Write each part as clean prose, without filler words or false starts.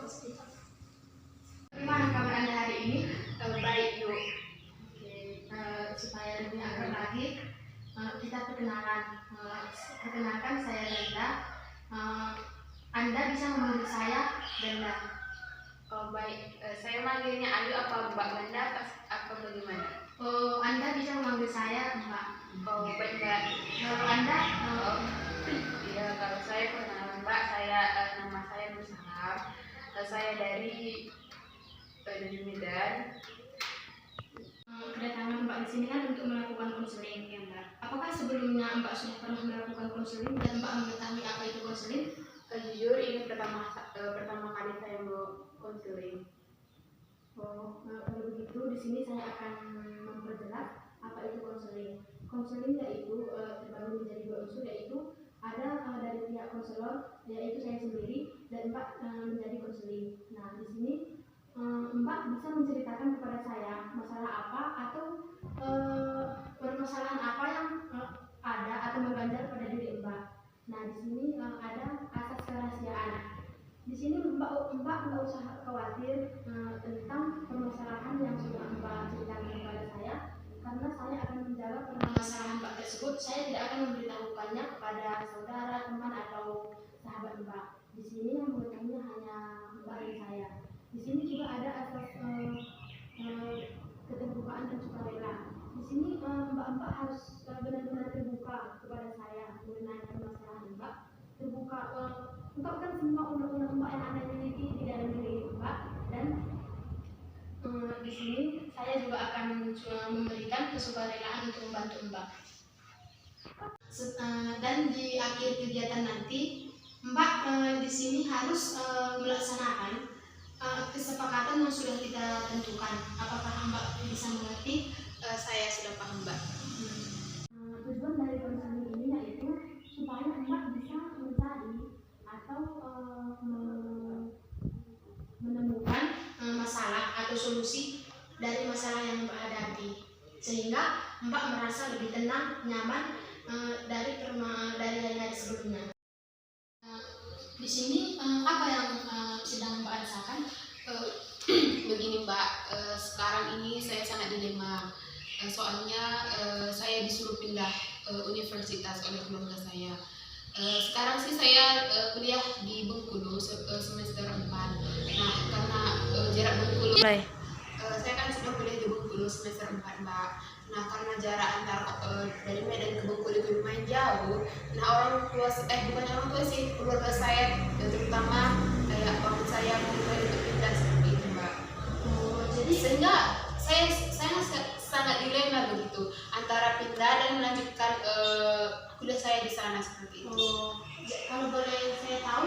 Bagaimana kabar Anda hari ini? Baik, yuk. Oke, supaya lebih akrab lagi, kita perkenalan. Perkenalkan, saya Brenda. Anda bisa memanggil saya Brenda. Oh baik, saya manggilnya Ayu apa Mbak Brenda apa bagaimana? Anda bisa memanggil saya Mbak. Oh baik Mbak. Kalau Anda, Iya, kalau saya perkenalan Mbak, nama saya Nur Sahab. Saya dari Medan. kedatangan Mbak di sini kan untuk melakukan konseling, ya Mbak. Apakah sebelumnya Mbak sudah pernah melakukan konseling dan Mbak mengetahui apa itu konseling? Jujur ini pertama kali saya mau konseling. Kalau begitu di sini saya akan memperjelas apa itu konseling. Konseling yaitu terbagi menjadi dua unsur, yaitu ada dari pihak konselor, yaitu saya sendiri, dan Mbak menjadi konseling. Nah, di sini Mbak bisa menceritakan kepada saya masalah apa atau permasalahan apa yang ada atau mengganjal pada diri Mbak. Nah, di sini ada asas kerahasiaan. Di sini Mbak nggak usah khawatir tentang permasalahan yang sudah Mbak ceritakan kepada saya, karena saya akan menjaga permasalahan Mbak tersebut. Saya tidak akan memberitahukannya kepada saudara, teman atau sahabat Mbak. Di sini yang mengetahuinya hanya Mbak dan saya. Di sini juga ada asas keterbukaan dan sukarela. Di sini Mbak harus benar-benar terbuka kepada saya mengenai permasalahan Mbak. Terbuka, ungkapkan semua undang-undang Mbak yang Anda miliki di dalam diri Mbak, dan di sini saya juga akan memberikan kesukarelaan untuk membantu Mbak. Dan di akhir kegiatan nanti Mbak di sini harus melaksanakan kesepakatan yang sudah kita tentukan. Apakah Mbak bisa mengerti? Saya sudah paham Mbak. Tujuan dari konseling ini yaitu supaya Mbak bisa mencari atau menemukan masalah atau solusi dari masalah yang Mbak hadapi, sehingga Mbak merasa lebih tenang, nyaman dari hari-hari sebelumnya. Di sini apa yang sedang Mbak rasakan? Begini Mbak, sekarang ini saya sangat dilema. Soalnya saya disuruh pindah universitas oleh keluarga saya. Sekarang sih saya kuliah di Bengkulu semester 4. Nah, karena jarak Bengkulu, saya kan sudah kuliah di Bengkulu semester 4 Mbak. Nah, karena jarak antara dari Medan ke Bengkulu itu lumayan jauh. Nah, bukan orang tua sih, keluarga saya terutama kayak orang saya mau untuk pindah seperti itu Mbak. Jadi Sehingga saya sangat dilema begitu antara pindah dan melanjutkan kuliah saya di sana seperti itu. Kalau boleh saya tahu,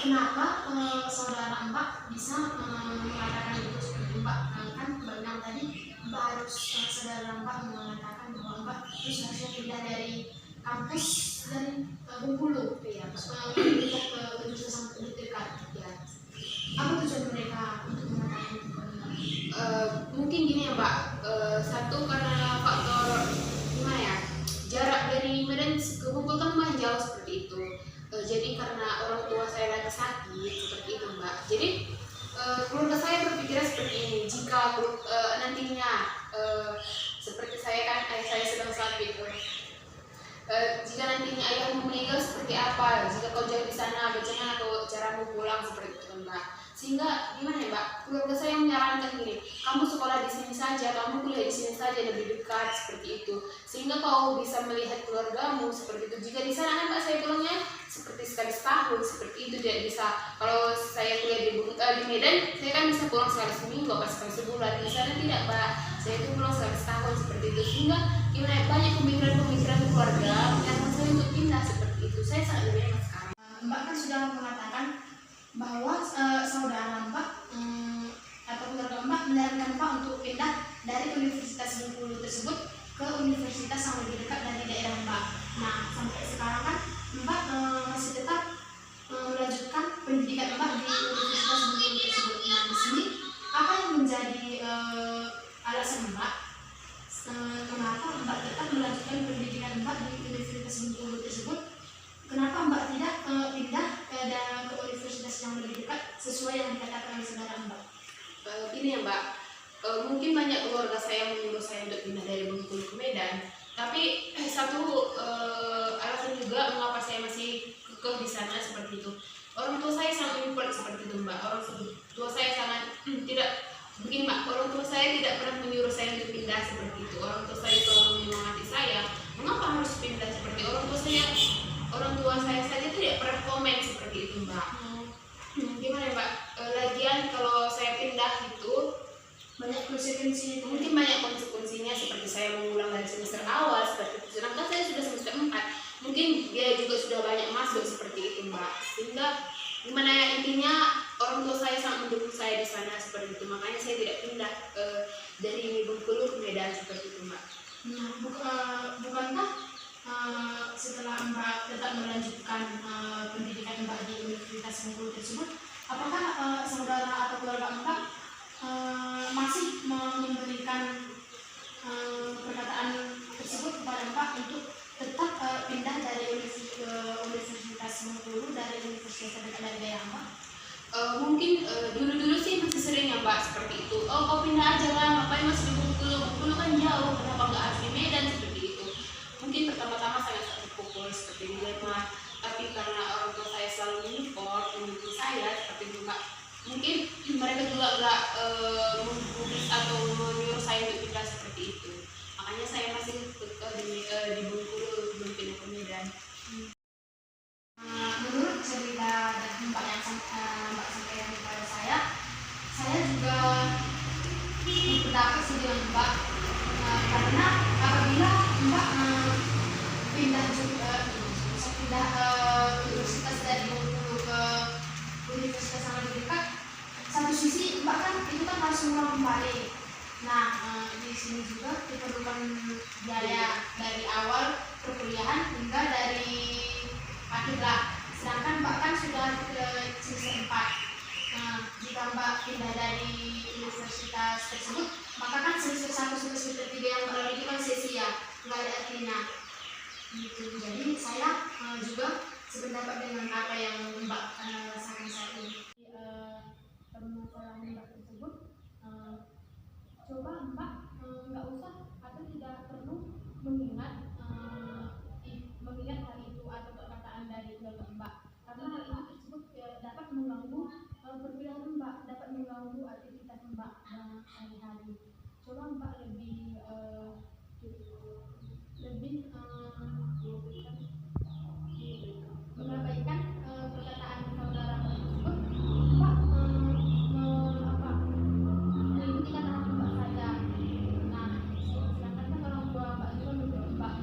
kenapa saudara Mbak bisa mengatakan itu seperti Mbak? Kan Mbak bilang tadi Mbak harus saudara Mbak mengatakan bahwa Mbak terus harusnya pindah dari kampus dari Bengkulu, Iya, pindah ke universitas yang terdekat. ya. Apa tujuan mereka untuk mengatakan itu? Mungkin gini ya Mbak, satu karena faktor gimana ya, jarak dari Medan ke Bengkulu kan lumayan jauh seperti itu. Jadi karena orang tua saya lagi sakit seperti itu Mbak. Jadi keluarga saya berpikir seperti ini, jika nantinya seperti saya kan ayah saya sedang sakit, jika nantinya ayahmu meninggal seperti apa, jika kau jauh di sana bagaimana kau caramu pulang seperti itu Mbak. Sehingga gimana ya Mbak, keluarga saya menyarankan gini, kamu sekolah di sini saja, kamu kuliah di sini saja, lebih dekat seperti itu, sehingga kau bisa melihat keluargamu seperti itu. Jika di sana kan Mbak saya pulangnya seperti sekali setahun seperti itu, tidak bisa. Kalau saya kuliah di Medan, saya kan bisa pulang sekali seminggu atau sekali sebulan. Di sana tidak Mbak, saya itu pulang sekali setahun seperti itu. Sehingga gimana ya, banyak pemikiran keluarga yang saya untuk pindah seperti itu. Saya sangat dilema sekarang. Mbak kan sudah mengatakan bahwa saudara Mbak atau keluarga Mbak menyarankan Mbak untuk pindah dari Universitas Bengkulu tersebut ke universitas yang lebih dekat dari daerah Mbak. Nah, sampai sekarang kan Mbak masih tetap melanjutkan pendidikan Mbak di Universitas Bengkulu tersebut. Nah, di sini apa yang menjadi alasan Mbak kenapa Mbak tetap melanjutkan pendidikan Mbak di Universitas Bengkulu tersebut? Kenapa Mbak tidak pindah ke universitas yang lebih dekat sesuai gini Mbak, mungkin banyak keluarga saya menyuruh saya untuk pindah dari Bengkulu ke Medan, tapi satu alasan juga mengapa saya masih kekeh di sana seperti itu. Orang tua saya sangat menyupport seperti itu Mbak. Orang tua saya sangat tidak begini Mbak. Orang tua saya tidak pernah menyuruh saya untuk pindah seperti itu. Orang tua saya selalu menyemangati saya. Mengapa harus pindah seperti orang tua saya? Orang tua saya saja tidak pernah komen seperti itu Mbak. Gimana ya Mbak? Lagian kalau saya pindah itu banyak konsekuensi, mungkin banyak konsekuensinya seperti saya mengulang dari semester awal seperti itu. Sedangkan saya sudah semester 4, mungkin dia juga sudah banyak masuk seperti itu Mbak. Sehingga gimana ya, intinya orang tua saya sangat mendukung saya di sana seperti itu. Makanya saya tidak pindah dari Bengkulu ke Medan seperti itu Mbak. Nah, bukankah setelah Mbak tetap melanjutkan pendidikan Mbak di Universitas Bengkulu tersebut, apakah saudara atau keluarga Mbak masih memberikan perkataan tersebut kepada Mbak untuk tetap pindah dari Universitas Bengkulu dari universitas terdekat dari daerah Mbak? Mungkin dulu-dulu sih masih sering ya Mbak seperti itu. Oh kau pindah aja lah, ngapain masih di Bengkulu? Bengkulu kan jauh, kenapa nggak harus di Medan seperti itu? Mungkin pertama-tama saya sangat terpukul seperti dilema, tapi karena orang tua saya selalu menyupport, mendukung saya seperti itu Mbak. Mungkin mereka juga nggak menggubris atau menyuruh saya untuk pindah seperti itu. Makanya saya masih di Bengkulu belum pindah ke Medan. Menurut cerita dari Mbak yang Mbak sampaikan kepada saya juga berpendapat dengan Mbak, karena apabila Mbak pindah universitas dari Bengkulu ke universitas yang lebih dekat, satu sisi Mbak kan itu kan harus mengulang kembali. Nah, di sini juga diperlukan biaya dari awal perkuliahan hingga dari akhir lah. Sedangkan Mbak kan sudah ke semester 4. Nah, jika Mbak pindah dari universitas tersebut, maka kan semester 1 sampai semester 3 yang Mbak lalui itu kan sia-sia, nggak ada artinya. Gitu. Jadi saya juga sependapat dengan apa yang Mbak sampaikan saat ini. Permasalahan Mbak tersebut, coba Mbak nggak usah atau tidak perlu mengingat hal itu atau perkataan dari keluarga Mbak, karena hal itu tersebut dapat mengganggu perkuliahan Mbak, dapat mengganggu aktivitas Mbak sehari-hari. Coba Mbak lebih mengabaikan perkataan saudara tersebut. Mbak mengikuti kata Mbak saja. Nah, sedangkan kan orang tua Mbak juga mendukung Mbak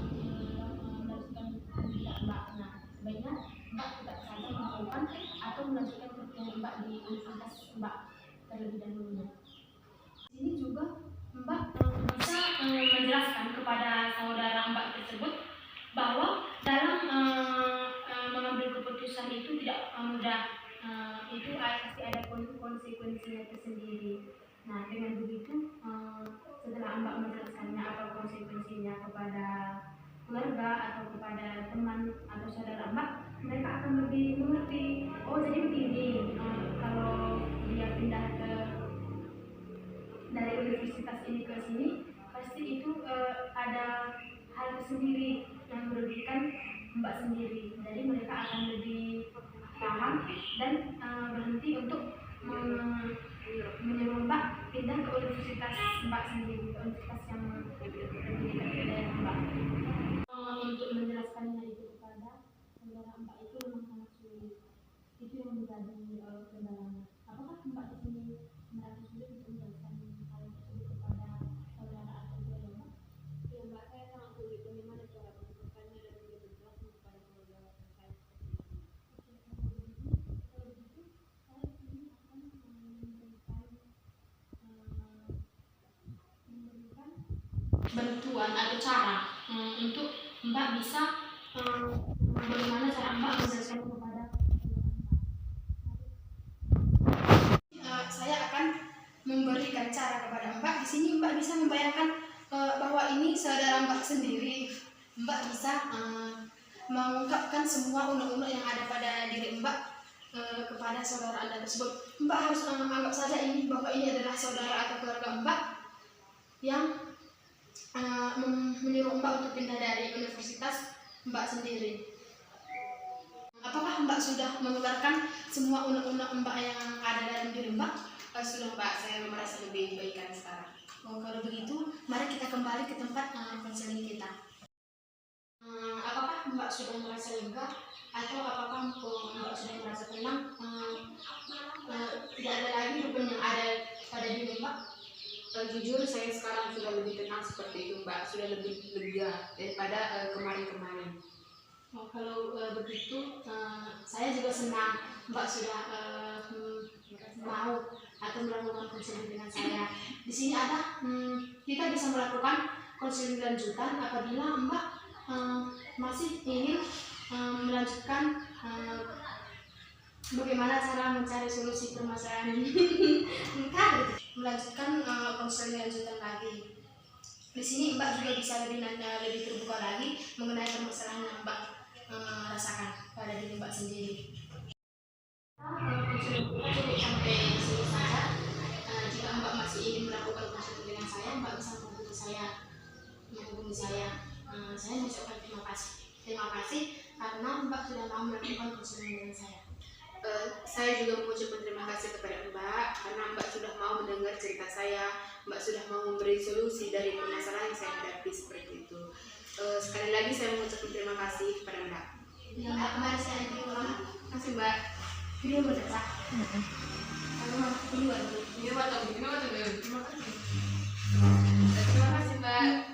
melanjutkan pendidikan Mbak. Nah, sebaiknya Mbak tidak saja melakukan atau melanjutkan perkuliahan Mbak di universitas Mbak terlebih dahulu. Di sini juga Mbak bisa menjelaskan kepada saudara Mbak tersebut bahwa dalam mengambil keputusan itu tidak mudah. Itu pasti ada konsekuensinya tersendiri. Nah, dengan begitu setelah Mbak menjelaskannya apa konsekuensinya kepada keluarga atau kepada teman atau saudara Mbak, mereka akan lebih mengerti. Oh, jadi begini, kalau dia pindah dari universitas ini ke sini, pasti itu ada hal tersendiri yang merugikan Mbak sendiri. Jadi mereka akan lebih paham dan berhenti untuk menyuruh Mbak pindah ke universitas Mbak sendiri, ke universitas yang lebih dekat dari Mbak. Untuk menjelaskannya itu kepada saudara Mbak itu memang sangat sulit. Itu yang menjadi kendalanya. Apakah Mbak di sini merasa sulit untuk menjelaskan hal tersebut kepada saudara atau keluarga Mbak? Ya Mbak, saya sangat sulit bagaimana cara menjelaskannya dan juga menjelaskan kepada keluarga saya. Kalau begitu, saya ini akan memberikan bantuan atau cara untuk Mbak bisa bagaimana cara Mbak menjelaskan kepada saya akan memberikan cara kepada Mbak. Di sini Mbak bisa membayangkan bahwa ini saudara Mbak sendiri. Mbak bisa mengungkapkan semua unek-unek yang ada pada diri Mbak kepada saudara Anda tersebut. Mbak harus anggap saja ini bahwa ini adalah saudara atau keluarga Mbak yang menyuruh Mbak untuk pindah dari universitas Mbak sendiri. Apakah Mbak sudah mengeluarkan semua unek-unek Mbak yang ada dalam diri Mbak? Sudah Mbak, saya merasa lebih baikan sekarang. Oh, kalau begitu, mari kita kembali ke tempat konseling kita. Apakah Mbak sudah merasa lega atau apakah Mbak sudah merasa tenang? Tidak ada lagi beban yang ada pada diri Mbak? Jujur saya sekarang sudah lebih tenang seperti itu Mbak, sudah lebih lega daripada kemarin-kemarin. Oh, kalau begitu, saya juga senang Mbak sudah mau atau melakukan konseling dengan saya. Di sini ada, kita bisa melakukan konseling lanjutan apabila Mbak masih ingin melanjutkan bagaimana cara mencari solusi permasalahan melanjutkan konseling lanjutan lagi. Di sini Mbak juga bisa lebih terbuka lagi mengenai permasalahan yang Mbak rasakan pada diri Mbak sendiri. Konseling kita cukup sampai di sini saja. Jika Mbak masih ingin melakukan konseling dengan saya, Mbak bisa menghubungi saya. Saya mengucapkan terima kasih karena Mbak sudah mau melakukan konseling dengan saya. Saya juga mengucapkan terima kasih kepada Mbak karena Mbak sudah mau mendengar cerita saya, Mbak sudah mau memberi solusi dari permasalahan yang saya hadapi seperti itu. Sekali lagi saya mengucapkan terima kasih kepada Mbak. Ya Mbak, kemarin saya ingin ulang. Terima kasih Mbak. Video berdasar. Terima kasih Mbak.